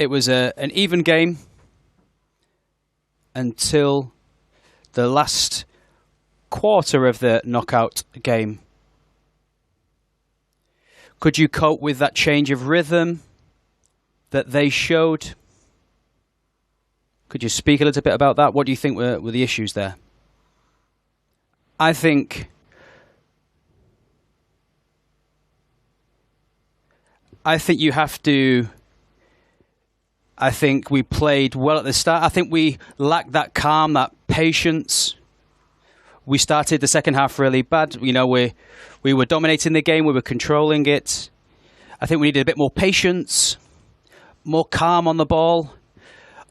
it was an even game until the last quarter of the knockout game. Could you cope with that change of rhythm that they showed? Could you speak a little bit about that? What do you think were the issues there? I think you have to. I think we played well at the start. I think we lacked that calm, that patience. We started the second half really bad. You know, we were dominating the game. We were controlling it. I think we needed a bit more patience, more calm on the ball,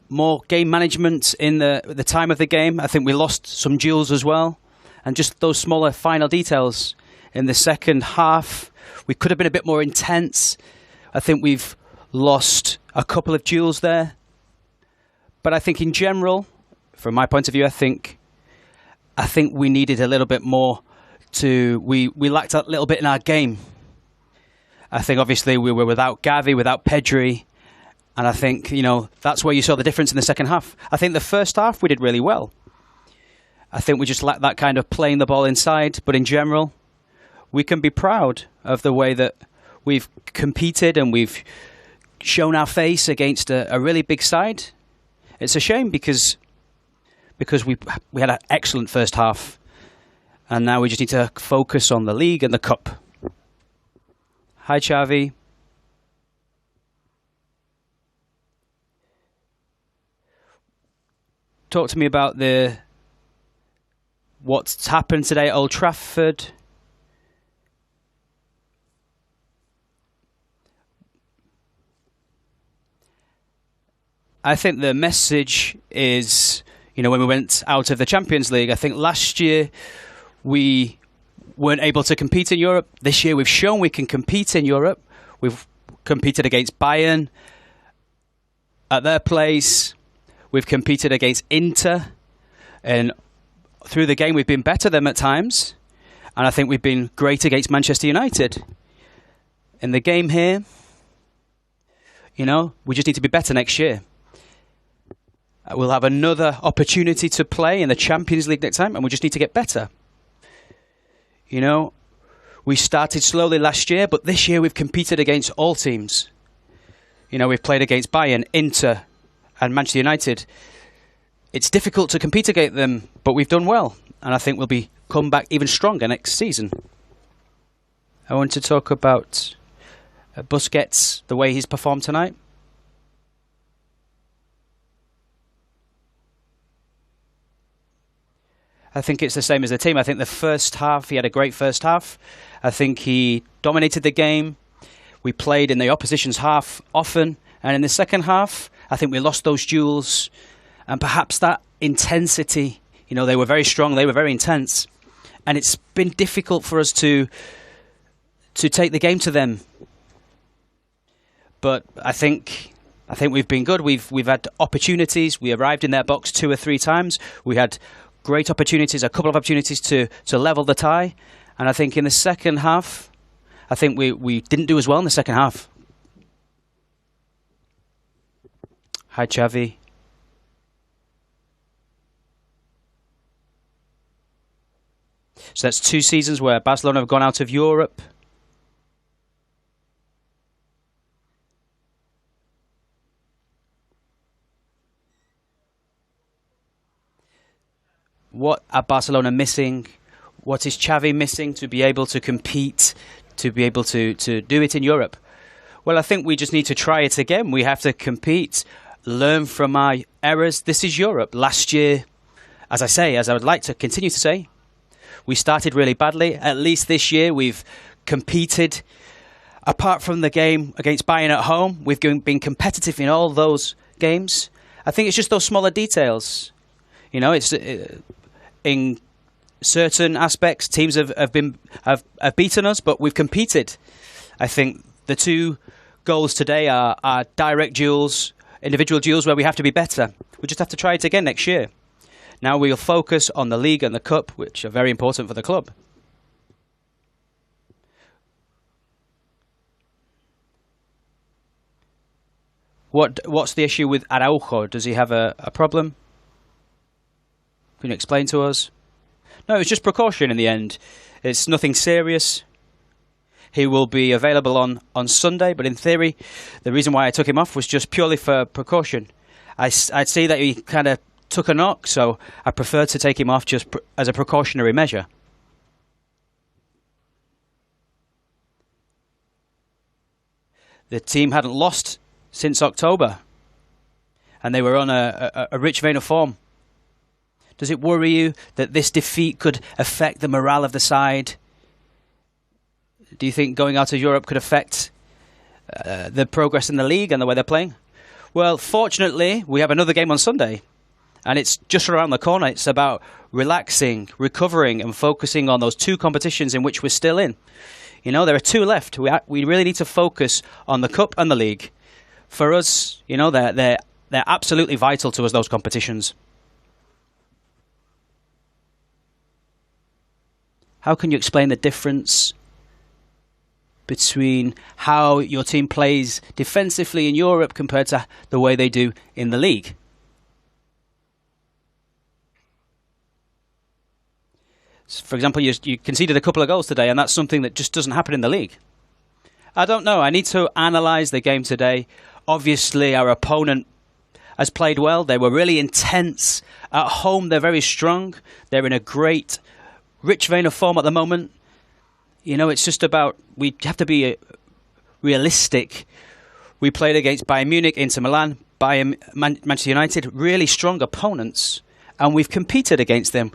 more game management in the time of the game. I think we lost some duels as well. And just those smaller final details in the second half. We could have been a bit more intense. I think we've lost a couple of duels there. But I think in general, from my point of view, I think we needed a little bit more we lacked a little bit in our game. I think obviously we were without Xavi, without Pedri, and I think, you know, that's where you saw the difference in the second half. I think the first half we did really well. I think we just lacked that kind of playing the ball inside, but in general, we can be proud of the way that we've competed and we've shown our face against a really big side. It's a shame because we had an excellent first half, and now we just need to focus on the league and the cup. Hi, Xavi. Talk to me about what's happened today at Old Trafford. I think the message is, you know, when we went out of the Champions League, I think last year we weren't able to compete in Europe. This year we've shown we can compete in Europe. We've competed against Bayern at their place. We've competed against Inter. And through the game we've been better than them at times. And I think we've been great against Manchester United. In the game here, you know, we just need to be better next year. We'll have another opportunity to play in the Champions League next time, and we just need to get better. You know, we started slowly last year, but this year we've competed against all teams. You know, we've played against Bayern, Inter, and Manchester United. It's difficult to compete against them, but we've done well, and I think we'll come back even stronger next season. I want to talk about Busquets, the way he's performed tonight. I think it's the same as the team. I think the first half, he had a great first half. I think he dominated the game. We played in the opposition's half often. And in the second half, I think we lost those duels. And perhaps that intensity, you know, they were very strong, they were very intense. And it's been difficult for us to take the game to them. But I think we've been good. We've had opportunities. We arrived in their box 2 or 3 times. We had great opportunities, a couple of opportunities to level the tie. And I think in the second half, I think we didn't do as well in the second half. Hi, Xavi. So that's 2 seasons where Barcelona have gone out of Europe. What are Barcelona missing? What is Xavi missing to be able to compete, to be able to do it in Europe? Well, I think we just need to try it again. We have to compete, learn from our errors. This is Europe. Last year, as I would like to continue to say, we started really badly. At least this year, we've competed. Apart from the game against Bayern at home, we've been competitive in all those games. I think it's just those smaller details. You know, it's in certain aspects, teams have beaten us, but we've competed. I think the 2 goals today are direct duels, individual duels where we have to be better. We just have to try it again next year. Now we'll focus on the league and the cup, which are very important for the club. What's the issue with Araujo? Does he have a problem? Can you explain to us? No, it's just precaution in the end. It's nothing serious. He will be available on Sunday, but in theory, the reason why I took him off was just purely for precaution. I'd see that he kind of took a knock, so I preferred to take him off just as a precautionary measure. The team hadn't lost since October, and they were on a rich vein of form. Does it worry you that this defeat could affect the morale of the side? Do you think going out of Europe could affect the progress in the league and the way they're playing? Well, fortunately, we have another game on Sunday, and it's just around the corner. It's about relaxing, recovering, and focusing on those two competitions in which we're still in. You know, there are two left. We really need to focus on the Cup and the League. For us, you know, they're absolutely vital to us, those competitions. How can you explain the difference between how your team plays defensively in Europe compared to the way they do in the league? For example, you conceded a couple of goals today, and that's something that just doesn't happen in the league. I don't know. I need to analyse the game today. Obviously, our opponent has played well. They were really intense. At home, they're very strong. They're in a great, rich vein of form at the moment. You know, it's just about, we have to be realistic. We played against Bayern Munich, Inter Milan, Manchester United, really strong opponents, and we've competed against them.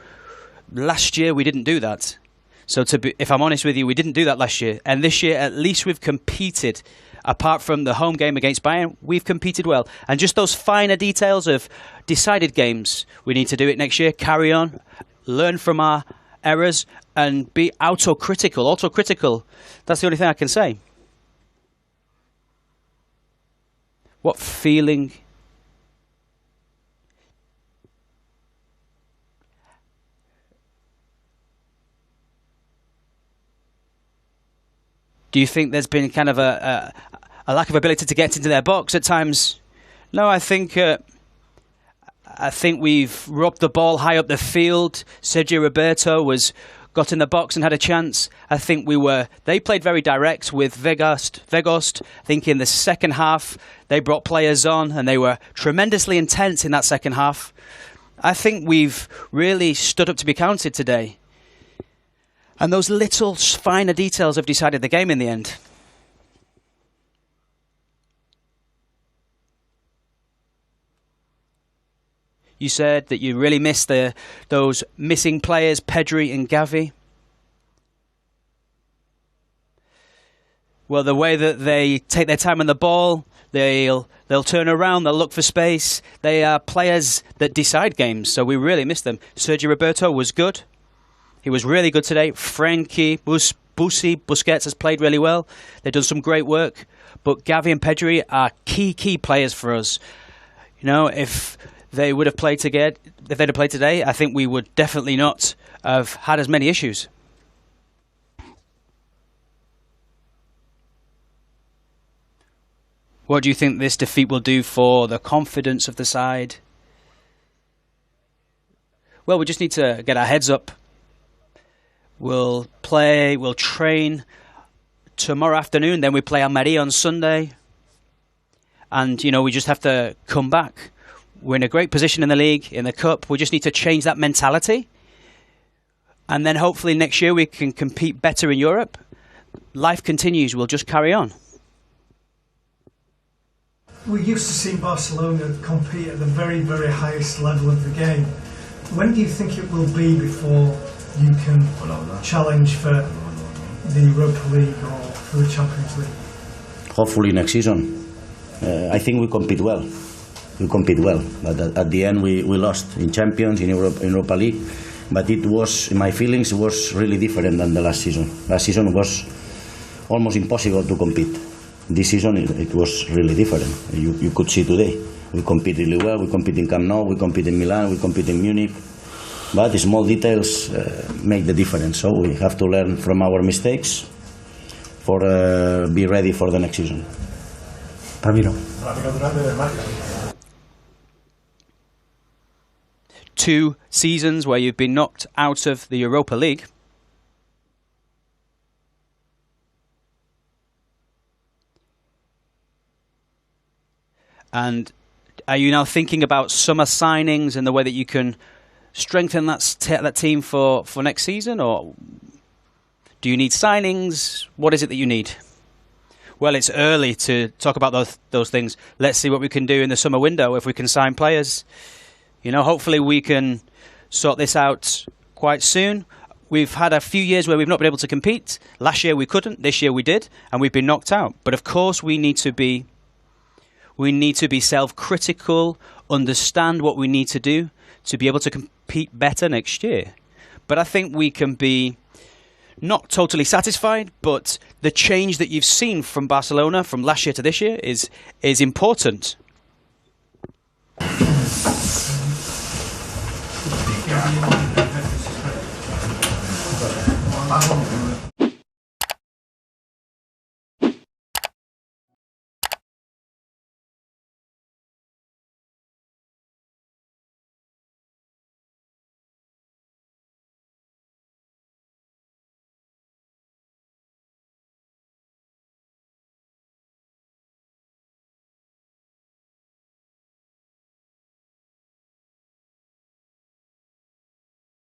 Last year, we didn't do that. So, if I'm honest with you, we didn't do that last year. And this year, at least we've competed. Apart from the home game against Bayern, we've competed well. And just those finer details of decided games, we need to do it next year, carry on, learn from our errors, and be autocritical. That's the only thing I can say. What feeling... Do you think there's been kind of a lack of ability to get into their box at times? No, I think we've robbed the ball high up the field. Sergio Roberto got in the box and had a chance. I think they played very direct with Weghorst. I think in the second half they brought players on and they were tremendously intense in that second half. I think we've really stood up to be counted today. And those little finer details have decided the game in the end. You said that you really missed those missing players, Pedri and Xavi. Well, the way that they take their time on the ball, they'll turn around, they'll look for space. They are players that decide games, so we really missed them. Sergio Roberto was good. He was really good today. Frankie, Busquets has played really well. They've done some great work. But Xavi and Pedri are key players for us. You know, if they'd have played today, I think we would definitely not have had as many issues. What do you think this defeat will do for the confidence of the side? Well, we just need to get our heads up. We'll train tomorrow afternoon, then we play Almería on Sunday. And, you know, we just have to come back. We're in a great position in the league, in the cup. We just need to change that mentality. And then hopefully next year we can compete better in Europe. Life continues. We'll just carry on. We used to see Barcelona compete at the very, very highest level of the game. When do you think it will be before you can challenge for the Europa League or for the Champions League? Hopefully next season. I think we compete well. But at the end we lost in Champions, in Europa League. But it was, in my feelings, it was really different than the last season. Last season was almost impossible to compete. This season it was really different. You could see today. We compete really well. We compete in Camp Nou, we compete in Milan, we compete in Munich. But the small details make the difference. So we have to learn from our mistakes for be ready for the next season. Ramiro. 2 seasons where you've been knocked out of the Europa League. And are you now thinking about summer signings and the way that you can strengthen that team for next season? Or do you need signings? What is it that you need? Well, it's early to talk about those things. Let's see what we can do in the summer window if we can sign players. You know, hopefully we can sort this out quite soon. We've had a few years where we've not been able to compete. Last year we couldn't. This year we did, and we've been knocked out. But of course we need to be self-critical, understand what we need to do to be able to compete better next year. But I think we can be not totally satisfied, but the change that you've seen from Barcelona from last year to this year is important.